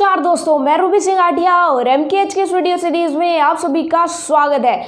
नमस्कार दोस्तों, मैं रूबी सिंह आठिया और एमकेएच के इस वीडियो सीरीज में आप सभी का स्वागत है।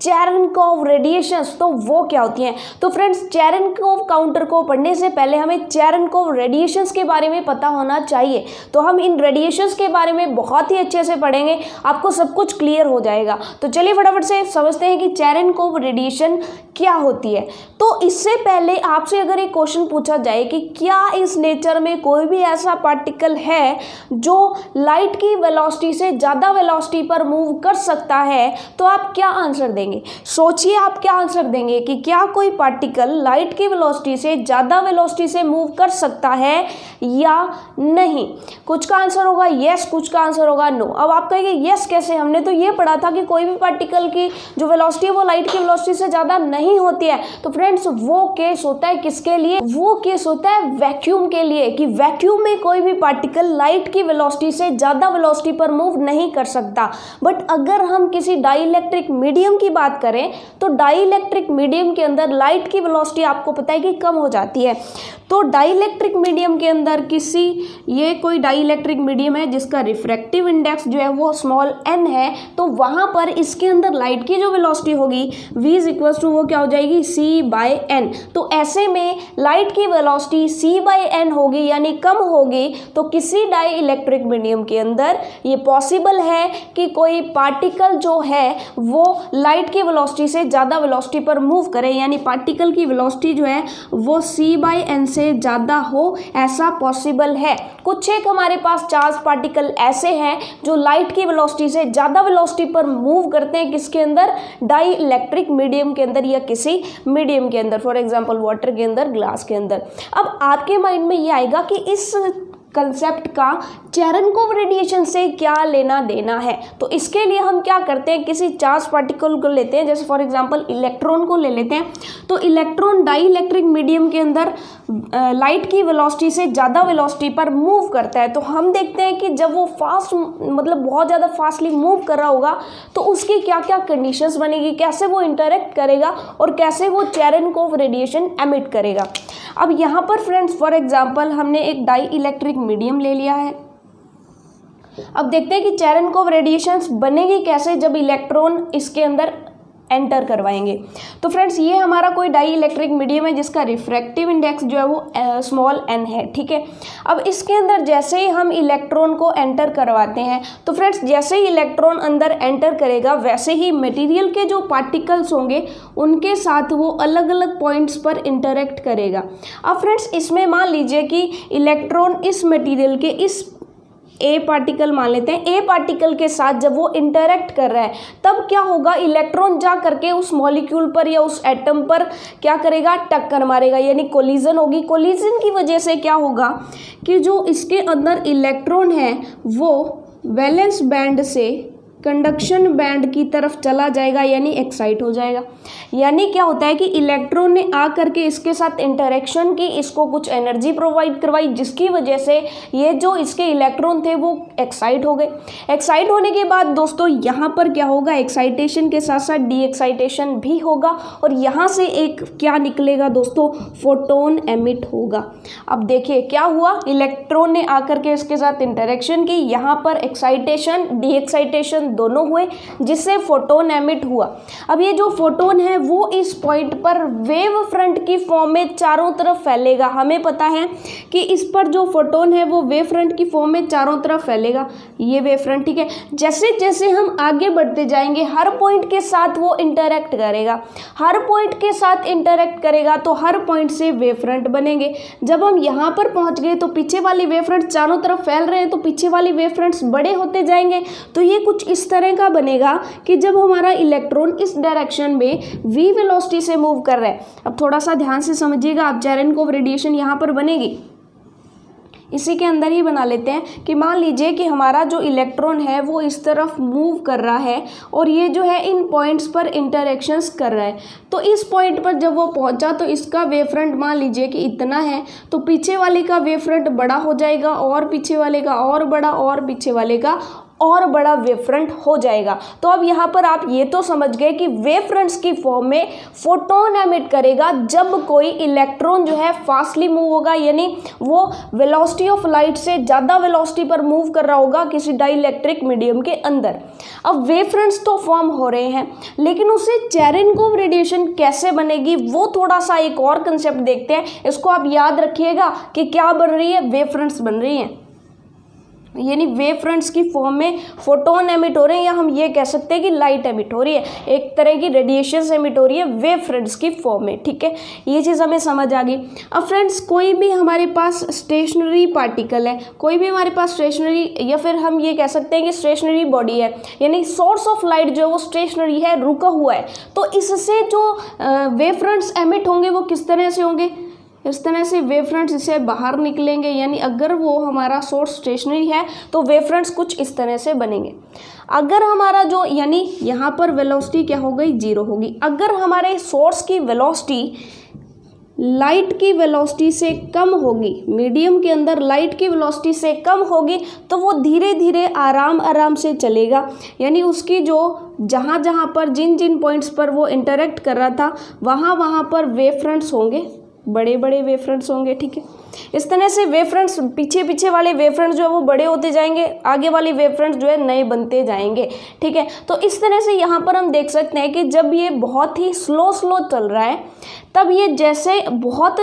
चेरेनकोव रेडिएशंस, तो वो क्या होती हैं? तो फ्रेंड्स, चेरेनकोव काउंटर को पढ़ने से पहले हमें चेरेनकोव रेडिएशंस के बारे में पता होना चाहिए। तो हम इन रेडिएशंस के बारे में बहुत ही अच्छे से पढ़ेंगे, आपको सब कुछ क्लियर हो जाएगा। तो चलिए फटाफट से समझते हैं कि चेरेनकोव रेडिएशन क्या होती है। तो इससे पहले आपसे अगर एक क्वेश्चन पूछा जाए कि क्या इस नेचर में कोई भी ऐसा पार्टिकल है जो लाइट की वेलोसिटी से ज़्यादा वेलोसिटी पर मूव कर सकता है, तो आप क्या आंसर देंगे? सोचिए आप क्या आंसर देंगे कि क्या कोई पार्टिकल लाइट की वेलोसिटी से ज़्यादा वेलोसिटी से मूव कर सकता है या नहीं। कुछ का आंसर होगा यस, कुछ का आंसर होगा नो। अब आप कहेंगे यस कैसे? हमने तो ये पढ़ा था कि कोई भी पार्टिकल की जो वेलोसिटी है वो लाइट की वेलोसिटी से ज़्यादा नहीं होती है। तो फ्रेंड्स, वो केस होता है किसके लिए? वो केस होता है वैक्यूम के लिए, कि वैक्यूम में कोई भी पार्टिकल लाइट की वेलोसिटी से ज़्यादा वेलोसिटी पर मूव नहीं कर सकता। बट अगर हम किसी डाइलेक्ट्रिक मीडियम की बात करें तो डाइलेक्ट्रिक मीडियम के अंदर लाइट की वेलोसिटी आपको पता है कि कम हो जाती है। तो डाइलेक्ट्रिक मीडियम के अंदर ये कोई डाइलेक्ट्रिक मीडियम है जिसका रिफ्रैक्टिव इंडेक्स जो है वो स्मॉल n है, तो वहाँ पर इसके अंदर लाइट की जो वेलोसिटी होगी v = वो क्या हो जाएगी c/n। तो ऐसे में लाइट की वेलोसिटी c/n होगी, यानी कम होगी। तो किसी डाइलेक्ट्रिक मीडियम के अंदर ये पॉसिबल है कि कोई पार्टिकल जो है वो लाइट की वेलोसिटी से ज़्यादा वेलोसिटी पर मूव करे, यानी पार्टिकल की वेलोसिटी जो है वो c/n से ज़्यादा हो, ऐसा पॉसिबल है। कुछ एक हमारे पास चार्ज पार्टिकल ऐसे हैं जो लाइट की वेलोसिटी से ज़्यादा वेलोसिटी पर मूव करते हैं, किसके अंदर? डाइलेक्ट्रिक मीडियम के अंदर या किसी मीडियम के अंदर, फॉर एग्जांपल वाटर के अंदर, ग्लास के अंदर। अब आपके माइंड में ये आएगा कि इस कंसेप्ट का चेरेनकोव रेडिएशन से क्या लेना देना है। तो इसके लिए हम क्या करते हैं, किसी चार्ज पार्टिकल को लेते हैं, जैसे फॉर एग्जांपल इलेक्ट्रॉन को ले लेते हैं। तो इलेक्ट्रॉन डाइलेक्ट्रिक मीडियम के अंदर लाइट की वेलोसिटी से ज़्यादा वेलोसिटी पर मूव करता है। तो हम देखते हैं कि जब वो बहुत ज़्यादा फास्टली मूव कर रहा होगा तो उसकी क्या क्या कंडीशंस बनेगी, कैसे वो इंटरेक्ट करेगा और कैसे वो चेरेनकोव रेडिएशन एमिट करेगा। अब यहाँ पर फ्रेंड्स, फॉर एग्जांपल हमने एक डाइलेक्ट्रिक मीडियम ले लिया है। अब देखते हैं कि चेरेनकोव रेडिएशंस बनेगी कैसे जब इलेक्ट्रॉन इसके अंदर एंटर करवाएंगे। तो फ्रेंड्स, ये हमारा कोई डाइलेक्ट्रिक मीडियम है जिसका रिफ्रैक्टिव इंडेक्स जो है वो स्मॉल n है, ठीक है। अब इसके अंदर जैसे ही हम इलेक्ट्रॉन को एंटर करवाते हैं, तो फ्रेंड्स जैसे ही इलेक्ट्रॉन अंदर एंटर करेगा वैसे ही मटेरियल के जो पार्टिकल्स होंगे उनके साथ वो अलग अलग पॉइंट्स पर इंटरेक्ट करेगा। अब फ्रेंड्स, इसमें मान लीजिए कि इलेक्ट्रॉन इस मटेरियल के इस ए पार्टिकल मान लेते हैं, ए पार्टिकल के साथ जब वो इंटरेक्ट कर रहा है तब क्या होगा, इलेक्ट्रॉन जा करके उस मॉलिक्यूल पर या उस एटम पर क्या करेगा, टक्कर मारेगा, यानी कोलिजन होगी। कोलिजन की वजह से क्या होगा कि जो इसके अंदर इलेक्ट्रॉन है वो वैलेंस बैंड से कंडक्शन बैंड की तरफ चला जाएगा, यानी एक्साइट हो जाएगा। यानी क्या होता है कि इलेक्ट्रॉन ने आकर के इसके साथ इंटरेक्शन की, इसको कुछ एनर्जी प्रोवाइड करवाई, जिसकी वजह से ये जो इसके इलेक्ट्रॉन थे वो एक्साइट हो गए। एक्साइट होने के बाद दोस्तों यहाँ पर क्या होगा, एक्साइटेशन के साथ साथ डी एक्साइटेशन भी होगा और यहाँ से एक क्या निकलेगा दोस्तों, फोटोन एमिट होगा। अब देखिए क्या हुआ, इलेक्ट्रॉन ने आकर के इसके साथ इंटरेक्शन की, यहाँ पर एक्साइटेशन डी एक्साइटेशन दोनों हुए, जिससे फोटोन एमिट हुआ। अब ये जो फोटोन है वो इस पॉइंट पर वेव फ्रंट की फॉर्म में चारों तरफ फैलेगा। हमें पता है कि इस पर जो फोटोन है वो वेव फ्रंट की फॉर्म में चारों तरफ फैलेगा, ये वेव फ्रंट, ठीक है। जैसे जैसे हम आगे बढ़ते जाएंगे हर पॉइंट के साथ वो इंटरेक्ट करेगा, हर पॉइंट के साथ इंटरेक्ट करेगा तो हर पॉइंट से वेव फ्रंट बनेंगे। जब हम यहाँ पर पहुँच गए तो पीछे वाली वेव फ्रंट चारों तरफ फैल रहे हैं तो पीछे वाली वेव फ्रंट्स बड़े होते जाएंगे। तो ये कुछ इस तरह का बनेगा कि जब हमारा इलेक्ट्रॉन इस डायरेक्शन में v वेलोसिटी से मूव कर रहा है। अब थोड़ा सा ध्यान से समझिएगा, आप चेरेनकोव रेडिएशन यहाँ पर बनेगी, इसी के अंदर ही बना लेते हैं कि मान लीजिए कि हमारा जो इलेक्ट्रॉन है वो इस तरफ मूव कर रहा है और ये जो है इन पॉइंट्स पर इंटरेक्शंस कर रहा है। तो इस पॉइंट पर जब वो पहुंचा तो इसका वेव फ्रंट मान लीजिए कि इतना है, तो पीछे वाले का वेव फ्रंट बड़ा हो जाएगा और पीछे वाले का और बड़ा और पीछे वाले का और बड़ा वेव फ्रंट हो जाएगा। तो अब यहाँ पर आप ये तो समझ गए कि वेव फ्रंट्स की फॉर्म में फोटोन एमिट करेगा जब कोई इलेक्ट्रॉन जो है फास्टली मूव होगा, यानी वो वेलोसिटी ऑफ लाइट से ज़्यादा वेलोसिटी पर मूव कर रहा होगा किसी डाइलेक्ट्रिक मीडियम के अंदर। अब वेव फ्रंट्स तो फॉर्म हो रहे हैं, लेकिन उससे चेरेनकोव रेडिएशन कैसे बनेगी वो थोड़ा सा एक और कंसेप्ट देखते हैं। इसको आप याद रखिएगा कि क्या बन रही है, वेव फ्रंट्स बन रही हैं, यानी वेव फ्रंट्स की फॉर्म में फोटोन एमिट हो रहे हैं, या हम ये कह सकते हैं कि लाइट एमिट हो रही है, एक तरह की रेडिएशन एमिट हो रही है वेव फ्रंट्स की फॉर्म में। ठीक है, ये चीज़ हमें समझ आ गई। अब फ्रेंड्स, कोई भी हमारे पास स्टेशनरी पार्टिकल है, कोई भी हमारे पास स्टेशनरी, या फिर हम ये कह सकते हैं कि स्टेशनरी बॉडी है, यानी सोर्स ऑफ लाइट जो है वो स्टेशनरी है, रुका हुआ है, तो इससे जो वेव फ्रंट्स एमिट होंगे वो किस तरह से होंगे, इस तरह से वेव फ्रंट्स इससे बाहर निकलेंगे। यानी अगर वो हमारा सोर्स स्टेशनरी है तो वेव फ्रंट्स कुछ इस तरह से बनेंगे। अगर हमारा जो, यानी यहाँ पर वेलोसिटी क्या हो गई, जीरो होगी। अगर हमारे सोर्स की वेलोसिटी लाइट की वेलोसिटी से कम होगी, मीडियम के अंदर लाइट की वेलोसिटी से कम होगी, तो वो धीरे धीरे आराम आराम से चलेगा, यानी उसकी जो जहाँ जहाँ पर जिन जिन पॉइंट्स पर वो इंटरेक्ट कर रहा था वहाँ वहाँ पर वेव फ्रंट्स होंगे, बड़े बड़े वेव फ्रंट्स होंगे। ठीक है, इस तरह से वेव फ्रंट्स, पीछे पीछे वाले वेव फ्रंट्स जो है वो बड़े होते जाएंगे, आगे वाले वेव फ्रंट्स जो है नए बनते जाएंगे। ठीक है, तो इस तरह से यहाँ पर हम देख सकते हैं कि जब ये बहुत ही स्लो चल रहा है, तब ये जैसे बहुत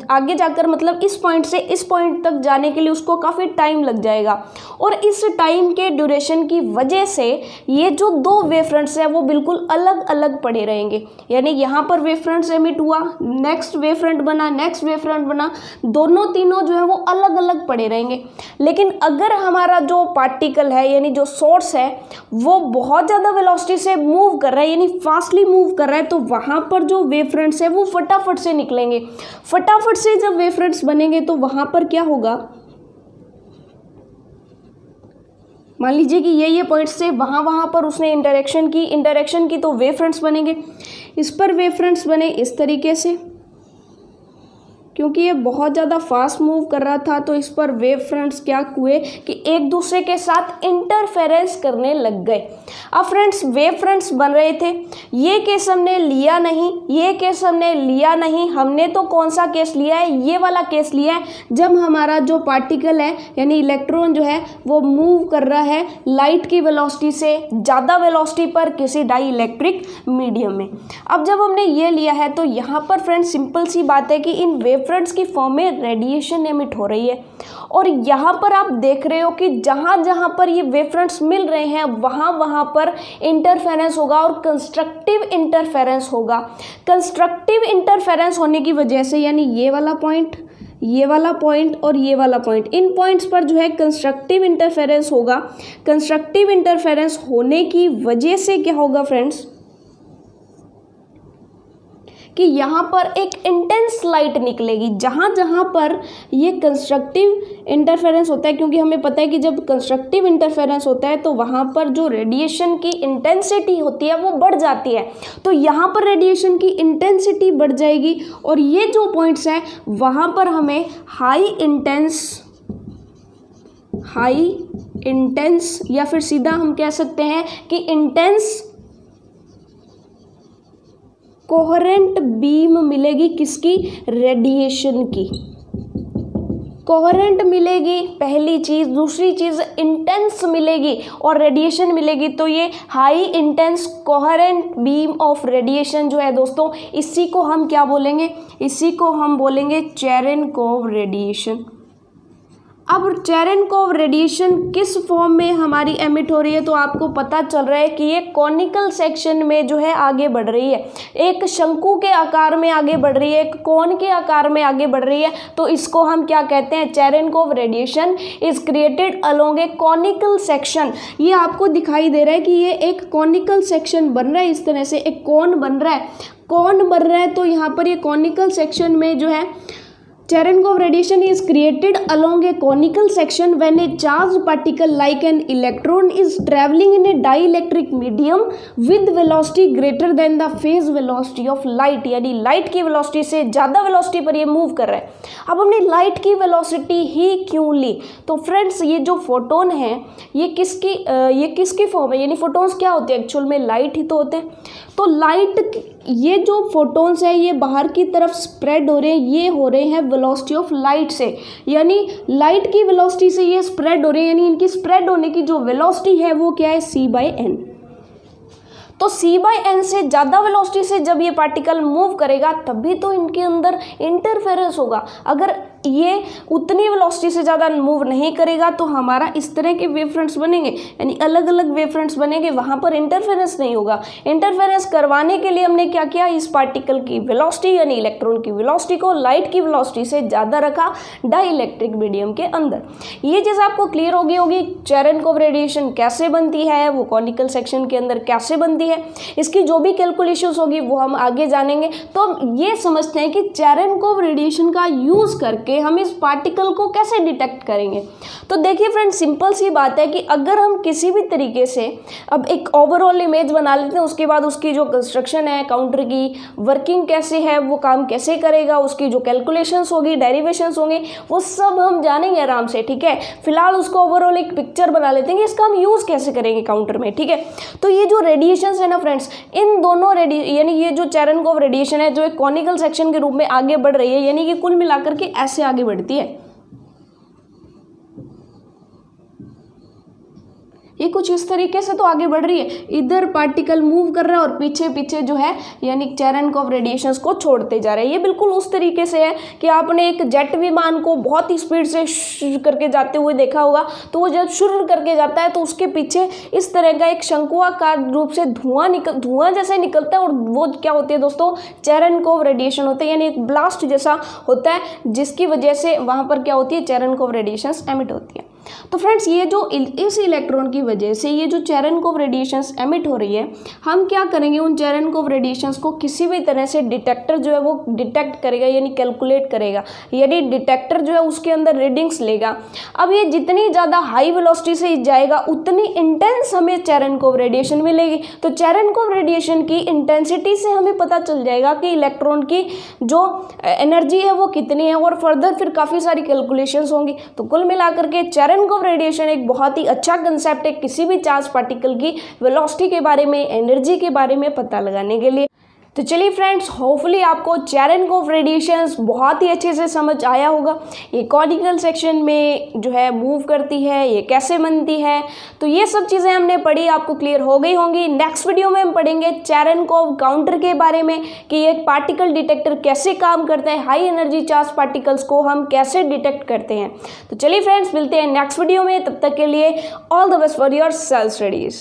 आगे जाकर, मतलब इस पॉइंट से इस पॉइंट तक जाने के लिए उसको काफ़ी टाइम लग जाएगा, और इस टाइम के ड्यूरेशन की वजह से ये जो दो वेव फ्रंट्स हैं वो बिल्कुल अलग अलग पड़े रहेंगे। यानी यहाँ पर वेव फ्रंट्स एमिट हुआ, नेक्स्ट वेव फ्रंट बना, नेक्स्ट वेव फ्रंट बना, दोनों तीनों जो है वो अलग अलग पड़े रहेंगे। लेकिन अगर हमारा जो पार्टिकल है, यानी जो सोर्स है, वो बहुत ज़्यादा वेलोसिटी से मूव कर रहा है, यानी फास्टली मूव कर रहा है, तो वहाँ पर जो वेव फ्रंट्स है वो फटाफट से निकलेंगे। फटाफट से जब वेव फ्रंट्स बनेंगे तो वहाँ पर क्या होगा, मान लीजिए कि ये पॉइंट्स से वहाँ पर उसने इंटरेक्शन की तो वेव फ्रंट्स बनेंगे। इस पर वेव फ्रंट्स बने इस तरीके से, क्योंकि ये बहुत ज़्यादा फास्ट मूव कर रहा था, तो इस पर वेव फ्रंट्स क्या हुए कि एक दूसरे के साथ इंटरफेरेंस करने लग गए। अब फ्रेंड्स, वेव फ्रंट्स बन रहे थे, ये केस हमने लिया नहीं, ये केस हमने लिया नहीं, हमने तो कौन सा केस लिया है, ये वाला केस लिया है, जब हमारा जो पार्टिकल है, यानी इलेक्ट्रॉन जो है वो मूव कर रहा है लाइट की वेलोसिटी से ज़्यादा वेलोसिटी पर किसी डाई इलेक्ट्रिक मीडियम में। अब जब हमने ये लिया है तो यहाँ पर फ्रेंड्स सिंपल सी बात है कि इन वेव फ्रंट्स की फॉर्म में रेडिएशन एमिट हो रही है, और यहाँ पर आप देख रहे हो कि जहाँ जहाँ पर ये वेव फ्रंट्स मिल रहे हैं वहाँ वहाँ पर इंटरफेरेंस होगा और कंस्ट्रक्टिव इंटरफेरेंस होगा। कंस्ट्रक्टिव इंटरफेरेंस होने की वजह से, यानी ये वाला पॉइंट, ये वाला पॉइंट और ये वाला पॉइंट, इन पॉइंट्स पर जो है कंस्ट्रक्टिव इंटरफेरेंस होगा। कंस्ट्रक्टिव इंटरफेरेंस होने की वजह से क्या होगा फ्रेंड्स, कि यहाँ पर एक इंटेंस लाइट निकलेगी जहाँ जहाँ पर ये कंस्ट्रक्टिव इंटरफेरेंस होता है, क्योंकि हमें पता है कि जब कंस्ट्रक्टिव इंटरफेरेंस होता है तो वहाँ पर जो रेडिएशन की इंटेंसिटी होती है वो बढ़ जाती है, तो यहाँ पर रेडिएशन की इंटेंसिटी बढ़ जाएगी, और ये जो पॉइंट्स हैं वहाँ पर हमें हाई इंटेंस या फिर सीधा हम कह सकते हैं कि इंटेंस कोहेरेंट बीम मिलेगी, किसकी, रेडिएशन की कोहेरेंट मिलेगी पहली चीज़। दूसरी चीज़ इंटेंस मिलेगी और रेडिएशन मिलेगी, तो ये high intense coherent beam of radiation जो है दोस्तों, इसी को हम क्या बोलेंगे, इसी को हम बोलेंगे चेरेनकोव रेडिएशन। अब चेरेनकोव रेडिएशन किस फॉर्म में हमारी एमिट हो रही है, तो आपको पता चल रहा है कि ये कॉनिकल सेक्शन में जो है आगे बढ़ रही है, एक शंकु के आकार में आगे बढ़ रही है, एक कोन के आकार में आगे बढ़ रही है, तो इसको हम क्या कहते हैं, Cherenkov radiation is created along A conical section. ये आपको दिखाई दे रहा है कि ये एक कॉनिकल सेक्शन बन रहा है, इस तरह से एक कोन बन रहा है, तो यहाँ पर ये कॉनिकल सेक्शन में जो है Cherenkov radiation is created along a conical section when a charged particle like an electron is traveling in a dielectric medium with velocity greater than the phase velocity of light, यानी light की velocity से ज़्यादा velocity पर ये move कर रहा है। अब हमने लाइट की वेलोसिटी ही क्यों ली? तो फ्रेंड्स ये जो फोटोन है ये किसकी फॉर्म है, यानी फोटोन्स क्या होते हैं? एक्चुअल में लाइट ही तो होते हैं। तो लाइट, ये जो फोटोन्स है ये बाहर की तरफ स्प्रेड हो रहे हैं, ये हो रहे हैं वेलोसिटी ऑफ लाइट से, यानी लाइट की वेलोसिटी से ये स्प्रेड हो रहे हैं, यानी इनकी स्प्रेड होने की जो वेलोसिटी है वो क्या है? c/n। तो c/n से ज़्यादा वेलोसिटी से जब ये पार्टिकल मूव करेगा तभी तो इनके अंदर इंटरफेरेंस होगा। अगर ये उतनी वेलोसिटी से ज़्यादा मूव नहीं करेगा तो हमारा इस तरह के वेव फ्रंट्स बनेंगे, यानी अलग अलग वेव फ्रंट्स बनेंगे, वहाँ पर इंटरफेरेंस नहीं होगा। इंटरफेरेंस करवाने के लिए हमने क्या किया? इस पार्टिकल की वेलोसिटी यानी इलेक्ट्रॉन की वेलोसिटी को लाइट की वेलोसिटी से ज़्यादा रखा डाइलेक्ट्रिक मीडियम के अंदर। ये चीज़ आपको क्लियर होगी चेरेनकोव रेडिएशन कैसे बनती है, वो कॉनिकल सेक्शन के अंदर कैसे बनती है, इसकी जो भी कैलकुलेशंस होगी वो हम आगे जानेंगे। तो हम ये समझते हैं कि चेरेनकोव रेडिएशन का यूज़ करके हम इस पार्टिकल को कैसे डिटेक्ट करेंगे। तो देखिए फ्रेंड्स, सिंपल सी बात है कि अगर हम किसी भी तरीके से अब एक ओवरऑल इमेज बना लेते हैं, उसके बाद उसकी जो कंस्ट्रक्शन है, काउंटर की वर्किंग कैसे है, वो काम कैसे करेगा, उसकी जो कैलकुलेशंस होगी, डेरिवेशंस होंगे, वो सब हम जानेंगे आराम से, ठीक है। फिलहाल उसको ओवरऑल एक पिक्चर बना लेते हैं कि इसका हम यूज़ कैसे करेंगे काउंटर में, ठीक है। तो ये जो रेडिएशंस है ना फ्रेंड्स, इन दोनों यानी ये जो चेरेनकोव रेडिएशन है जो एक कॉनिकल सेक्शन के रूप में आगे बढ़ रही है, यानी कि कुल मिलाकर के ऐसे आगे बढ़ती है। ये कुछ इस तरीके से तो आगे बढ़ रही है, इधर पार्टिकल मूव कर रहा है और पीछे पीछे जो है यानी चेरेनकोव रेडिएशंस को छोड़ते जा रहे हैं। ये बिल्कुल उस तरीके से है कि आपने एक जेट विमान को बहुत ही स्पीड से शुरू करके जाते हुए देखा होगा, तो वो जब शुरू करके जाता है तो उसके पीछे इस तरह का एक शंकुआकार रूप से धुआं जैसे निकलता है, और वो क्या होती है दोस्तों? चेरेनकोव रेडिएशन होते हैं, यानी एक ब्लास्ट जैसा होता है जिसकी वजह से वहाँ पर क्या होती है? चेरेनकोव रेडिएशंस एमिट होती है। तो फ्रेंड्स ये जो इस इलेक्ट्रॉन की वजह से ये जो चेरेनकोव रेडिएशंस एमिट हो रही है, हम क्या करेंगे? उन चेरेनकोव रेडिएशंस को किसी भी तरह से डिटेक्टर जो है वो डिटेक्ट करेगा, यानी कैलकुलेट करेगा, यानी डिटेक्टर जो है उसके अंदर रीडिंग्स लेगा। अब ये जितनी ज़्यादा हाई वेलोसिटी से जाएगा उतनी इंटेंस हमें चेरेनकोव रेडिएशन मिलेगी। तो चेरेनकोव रेडिएशन की इंटेंसिटी से हमें पता चल जाएगा कि इलेक्ट्रॉन की जो एनर्जी है वो कितनी है, और फर्दर फिर काफ़ी सारी कैलकुलेशंस होंगी। तो कुल मिलाकर के चेरेनकोव रेडिएशन एक बहुत ही अच्छा कंसेप्ट है किसी भी चार्ज पार्टिकल की वेलोसिटी के बारे में, एनर्जी के बारे में पता लगाने के लिए। तो चलिए फ्रेंड्स, होपफुली आपको चेरेनकोव रेडिएशंस बहुत ही अच्छे से समझ आया होगा। ये कॉनिकल सेक्शन में जो है मूव करती है, ये कैसे बनती है, तो ये सब चीज़ें हमने पढ़ी, आपको क्लियर हो गई होंगी। नेक्स्ट वीडियो में हम पढ़ेंगे चेरेनकोव काउंटर के बारे में कि ये पार्टिकल डिटेक्टर कैसे काम करता है, हाई एनर्जी चार्ज पार्टिकल्स को हम कैसे डिटेक्ट करते हैं। तो चलिए फ्रेंड्स, मिलते हैं नेक्स्ट वीडियो में, तब तक के लिए all the best for your self studies.